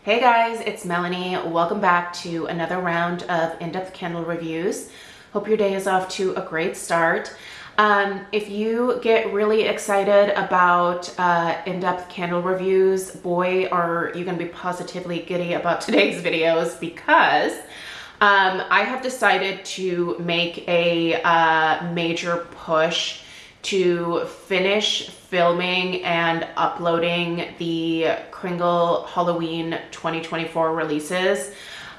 Hey guys, it's Melanie. Welcome back to another round of in-depth candle reviews. Hope your day is off to a great start. If you get really excited about in-depth candle reviews, boy, are you going to be positively giddy about today's videos because I have decided to make a major push to finish filming and uploading the Kringle Halloween 2024 releases.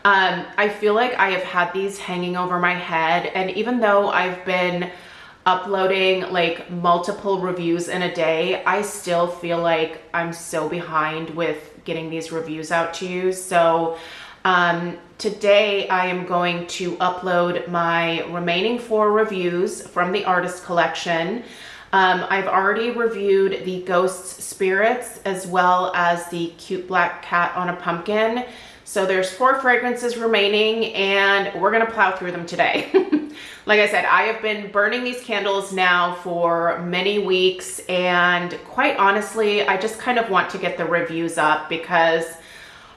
I feel like I have had these hanging over my head, and even though I've been uploading like multiple reviews in a day, I still feel like I'm so behind with getting these reviews out to you. So today I am going to upload my remaining 4 reviews from the artist collection. I've already reviewed the Ghosts Spirits as well as the Cute Black Cat on a Pumpkin. So there's 4 fragrances remaining and we're gonna plow through them today. Like I said, I have been burning these candles now for many weeks, and quite honestly, I just kind of want to get the reviews up because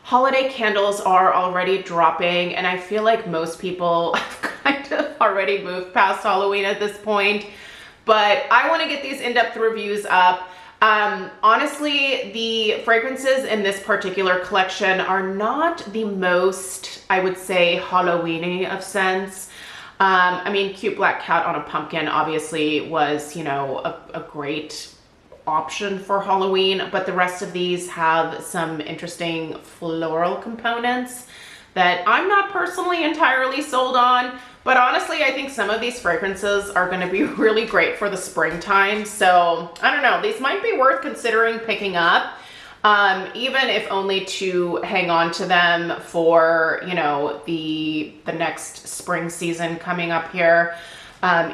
holiday candles are already dropping, and I feel like most people have kind of already moved past Halloween at this point, but I want to get these in-depth reviews up. Honestly, the fragrances in this particular collection are not the most, I would say, Halloween-y of scents. I mean, Cute Black Cat on a Pumpkin obviously was, you know, a great option for Halloween, but the rest of these have some interesting floral components that I'm not personally entirely sold on. But honestly, I think some of these fragrances are going to be really great for the springtime. So I don't know, these might be worth considering picking up, even if only to hang on to them for, you know, the next spring season coming up here.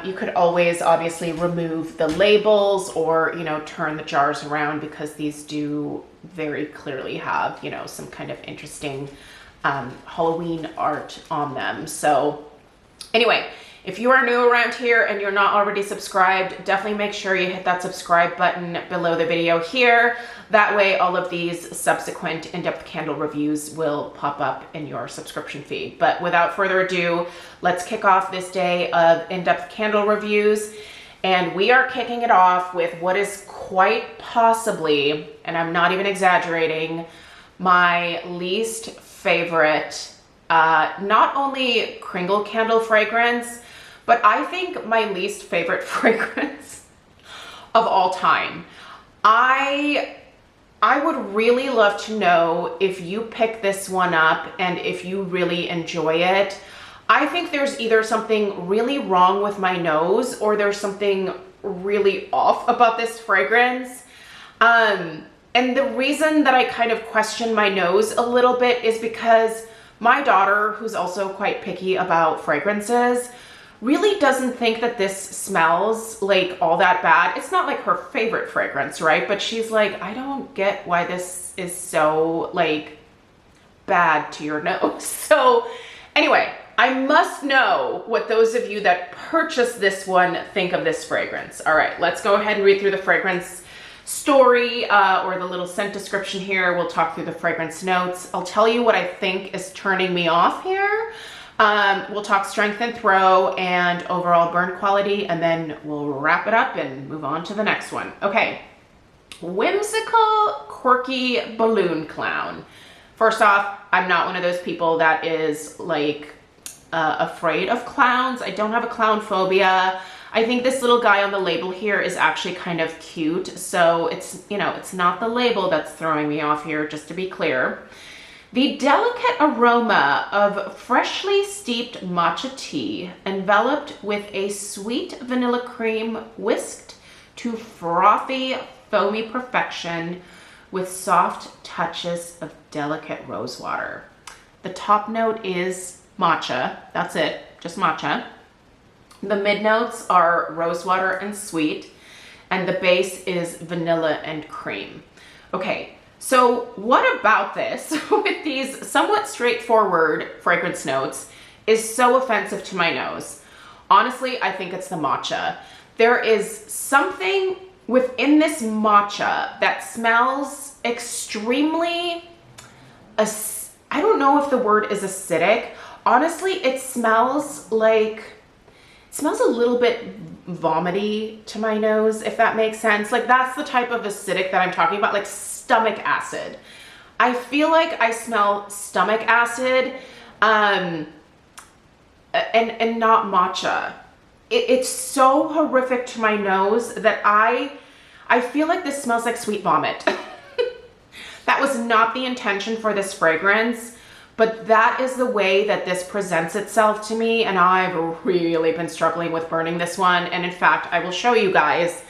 You could always obviously remove the labels or, you know, turn the jars around because these do very clearly have, you know, some kind of interesting Halloween art on them. So anyway, if you are new around here and you're not already subscribed, definitely make sure you hit that subscribe button below the video here. That way all of these subsequent in-depth candle reviews will pop up in your subscription feed. But without further ado, let's kick off this day of in-depth candle reviews. And we are kicking it off with what is quite possibly, and I'm not even exaggerating, my least favorite, not only Kringle candle fragrance, but I think my least favorite fragrance of all time. I would really love to know if you pick this one up and if you really enjoy it. I think there's either something really wrong with my nose or there's something really off about this fragrance. And the reason that I kind of question my nose a little bit is because my daughter, who's also quite picky about fragrances, really doesn't think that this smells like all that bad. It's not like her favorite fragrance, right? But she's like, I don't get why this is so like bad to your nose. So anyway, I must know what those of you that purchase this one think of this fragrance. All right, let's go ahead and read through the fragrance story or the little scent description here. We'll talk through the fragrance notes. I'll tell you what I think is turning me off here. We'll talk strength and throw and overall burn quality, and then we'll wrap it up and move on to the next one. Okay, Whimsical Quirky Balloon Clown. First off, I'm not one of those people that is like afraid of clowns. I don't have a clown phobia. I think this little guy on the label here is actually kind of cute. So it's, you know, it's not the label that's throwing me off here, just to be clear. The delicate aroma of freshly steeped matcha tea enveloped with a sweet vanilla cream whisked to frothy, foamy perfection with soft touches of delicate rose water. The top note is matcha. That's it, just matcha. The mid notes are rose water and sweet, and the base is vanilla and cream. Okay. So what about this with these somewhat straightforward fragrance notes is so offensive to my nose? Honestly, I think it's the matcha. There is something within this matcha that smells extremely I don't know if the word is acidic. Honestly, it smells like, it smells a little bit vomity to my nose, if that makes sense. Like that's the type of acidic that I'm talking about, like stomach acid. I feel like I smell stomach acid, and not matcha. It's so horrific to my nose that I feel like this smells like sweet vomit. That was not the intention for this fragrance, but that is the way that this presents itself to me, and I've really been struggling with burning this one. And in fact, I will show you guys,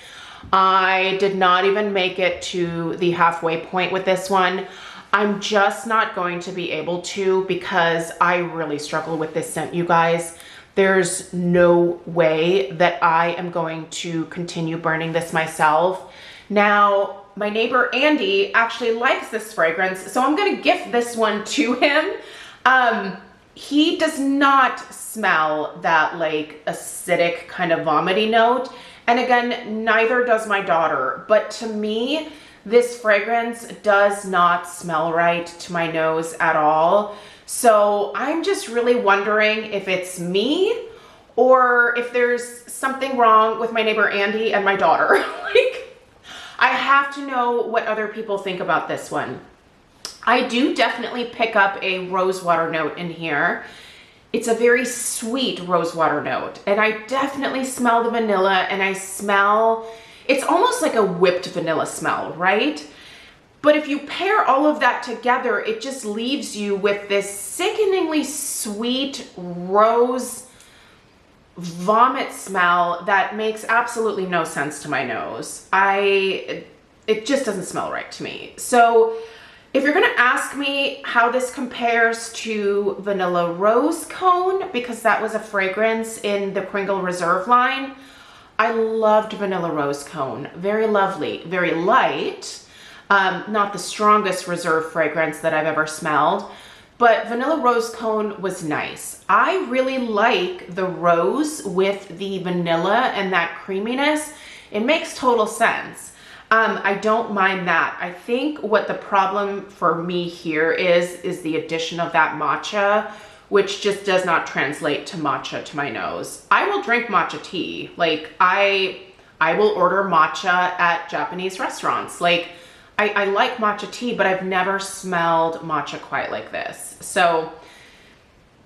I did not even make it to the halfway point with this one. I'm just not going to be able to because I really struggle with this scent, you guys. There's no way that I am going to continue burning this myself. Now, my neighbor Andy actually likes this fragrance, so I'm gonna gift this one to him. He does not smell that like acidic kind of vomity note. And again, neither does my daughter. But to me, this fragrance does not smell right to my nose at all. So I'm just really wondering if it's me or if there's something wrong with my neighbor Andy and my daughter. Like, I have to know what other people think about this one. I do definitely pick up a rosewater note in here. It's a very sweet rosewater note, and I definitely smell the vanilla, and I smell, it's almost like a whipped vanilla smell, right? But if you pair all of that together, it just leaves you with this sickeningly sweet rose vomit smell that makes absolutely no sense to my nose. It just doesn't smell right to me. So if you're gonna ask me how this compares to Vanilla Rose Cone, because that was a fragrance in the Kringle Reserve line, I loved Vanilla Rose Cone. Very lovely, very light. Not the strongest Reserve fragrance that I've ever smelled, but Vanilla Rose Cone was nice. I really like the rose with the vanilla and that creaminess. It makes total sense. I don't mind that. I think what the problem for me here is the addition of that matcha, which just does not translate to matcha to my nose. I will drink matcha tea. Like I will order matcha at Japanese restaurants. Like I like matcha tea, but I've never smelled matcha quite like this. So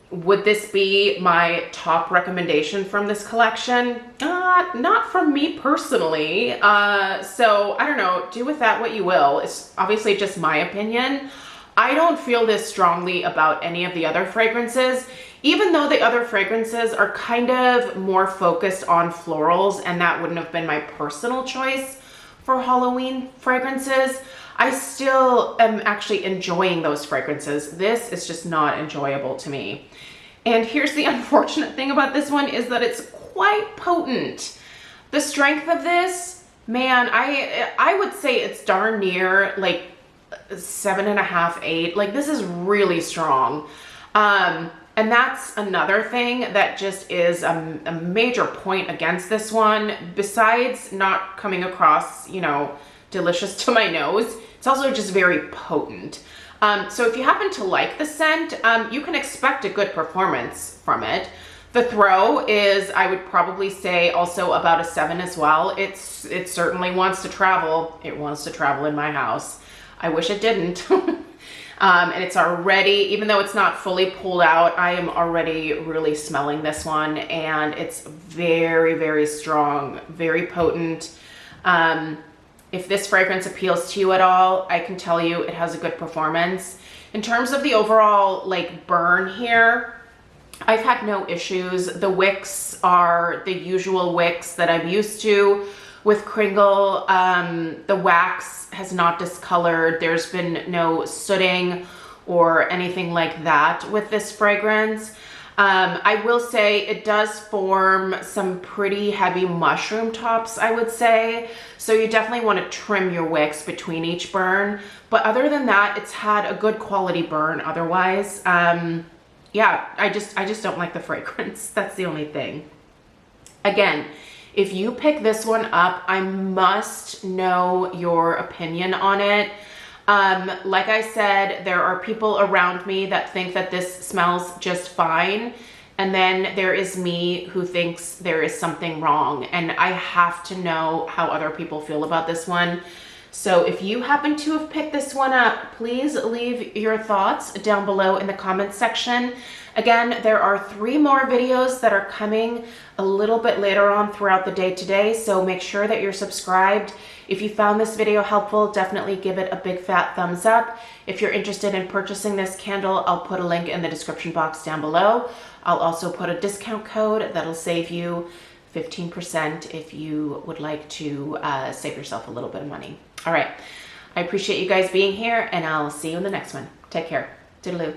would this be my top recommendation from this collection? Not from me personally. So I don't know, do with that what you will. It's obviously just my opinion. I don't feel this strongly about any of the other fragrances, even though the other fragrances are kind of more focused on florals, and that wouldn't have been my personal choice for Halloween fragrances. I still am actually enjoying those fragrances. This is just not enjoyable to me. And here's the unfortunate thing about this one is that it's quite potent. The strength of this, man, I would say it's darn near like 7.5, 8. Like this is really strong. And that's another thing that just is a major point against this one. Besides not coming across, you know, delicious to my nose, it's also just very potent. So if you happen to like the scent, you can expect a good performance from it. The throw is, I would probably say, also about a 7 as well. It certainly wants to travel. It wants to travel in my house. I wish it didn't. And it's already, even though it's not fully pulled out, I am already really smelling this one, and it's very, very strong, very potent. If this fragrance appeals to you at all, I can tell you it has a good performance. In terms of the overall like burn here, I've had no issues. The wicks are the usual wicks that I'm used to with Kringle. The wax has not discolored. There's been no sooting or anything like that with this fragrance. I will say it does form some pretty heavy mushroom tops, I would say. So you definitely want to trim your wicks between each burn. But other than that, it's had a good quality burn otherwise. Yeah, I just don't like the fragrance. That's the only thing. Again, if you pick this one up, I must know your opinion on it. Like I said, there are people around me that think that this smells just fine. And then there is me who thinks there is something wrong. And I have to know how other people feel about this one. So if you happen to have picked this one up, please leave your thoughts down below in the comments section. Again, there are 3 more videos that are coming a little bit later on throughout the day today, so make sure that you're subscribed. If you found this video helpful, definitely give it a big fat thumbs up. If you're interested in purchasing this candle, I'll put a link in the description box down below. I'll also put a discount code that'll save you 15% if you would like to save yourself a little bit of money. All right, I appreciate you guys being here, and I'll see you in the next one. Take care. Toodaloo.